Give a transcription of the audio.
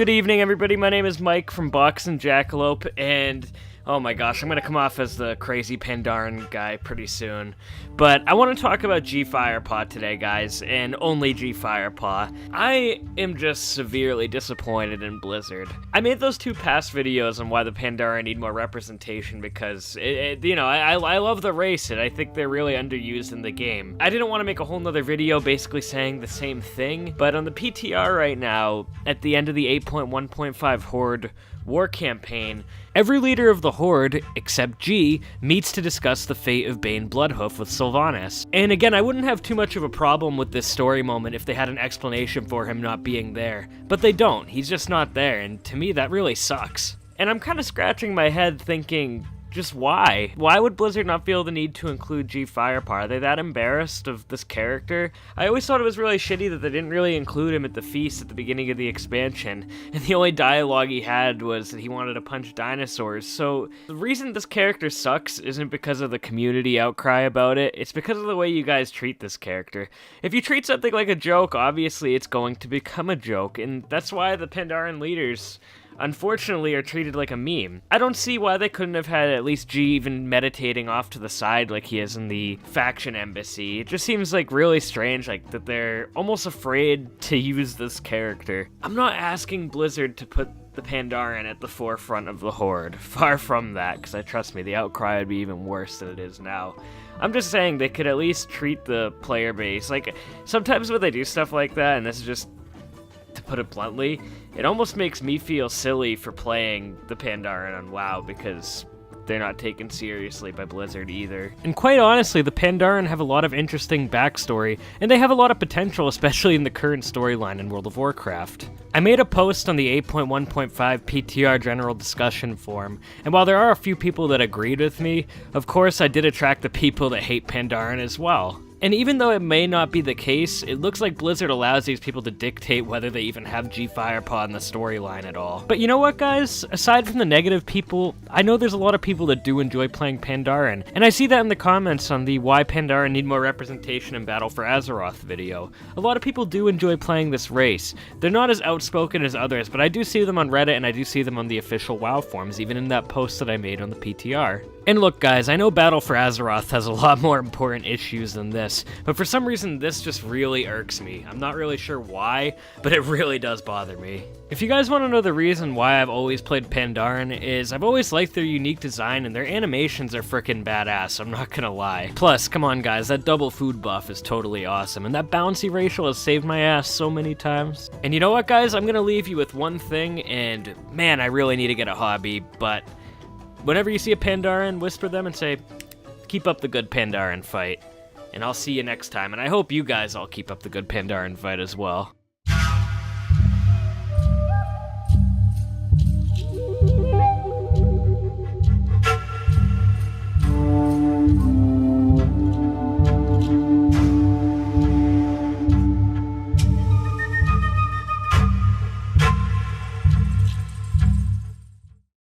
Good evening, everybody. My name is Mike from Box and Jackalope, and oh my gosh, I'm gonna come off as the crazy Pandaren guy pretty soon. But I want to talk about G Firepaw today, guys, and only G Firepaw. I am just severely disappointed in Blizzard. I made those two past videos on why the Pandaren need more representation because, I love the race and I think they're really underused in the game. I didn't want to make a whole nother video basically saying the same thing, but on the PTR right now, at the end of the 8.1.5 Horde war campaign, every leader of the Horde, except G, meets to discuss the fate of Bane Bloodhoof with Sylvanas. And again, I wouldn't have too much of a problem with this story moment if they had an explanation for him not being there. But they don't, he's just not there, and to me that really sucks. And I'm kind of scratching my head thinking, just why? Why would Blizzard not feel the need to include G Firepaw? Are they that embarrassed of this character? I always thought it was really shitty that they didn't really include him at the feast at the beginning of the expansion, and the only dialogue he had was that he wanted to punch dinosaurs. So the reason this character sucks isn't because of the community outcry about it, it's because of the way you guys treat this character. If you treat something like a joke, obviously it's going to become a joke, and that's why the Pandaren leaders unfortunately are treated like a meme. I don't see why they couldn't have had at least G even meditating off to the side like he is in the faction embassy. It just seems like really strange, like that they're almost afraid to use this character. I'm not asking Blizzard to put the Pandaren at the forefront of the Horde. Far from that, because trust me, the outcry would be even worse than it is now. I'm just saying they could at least treat the player base. Like, sometimes when they do stuff like that, and this is just to put it bluntly, it almost makes me feel silly for playing the Pandaren on WoW because they're not taken seriously by Blizzard either. And quite honestly, the Pandaren have a lot of interesting backstory, and they have a lot of potential, especially in the current storyline in World of Warcraft. I made a post on the 8.1.5 PTR general discussion forum, and while there are a few people that agreed with me, of course I did attract the people that hate Pandaren as well. And even though it may not be the case, it looks like Blizzard allows these people to dictate whether they even have G Firepaw in the storyline at all. But you know what, guys? Aside from the negative people, I know there's a lot of people that do enjoy playing Pandaren, and I see that in the comments on the Why Pandaren Need More Representation in Battle for Azeroth video. A lot of people do enjoy playing this race. They're not as outspoken as others, but I do see them on Reddit and I do see them on the official WoW forums, even in that post that I made on the PTR. And look, guys, I know Battle for Azeroth has a lot more important issues than this, but for some reason this just really irks me. I'm not really sure why, but it really does bother me. If you guys want to know the reason why I've always played Pandaren is I've always liked their unique design and their animations are frickin' badass, I'm not gonna lie. Plus, come on guys, that double food buff is totally awesome, and that bouncy racial has saved my ass so many times. And you know what, guys? I'm gonna leave you with one thing, and man, I really need to get a hobby, but whenever you see a Pandaren, whisper them and say, keep up the good Pandaren fight. And I'll see you next time, and I hope you guys all keep up the good Pandaren fight as well.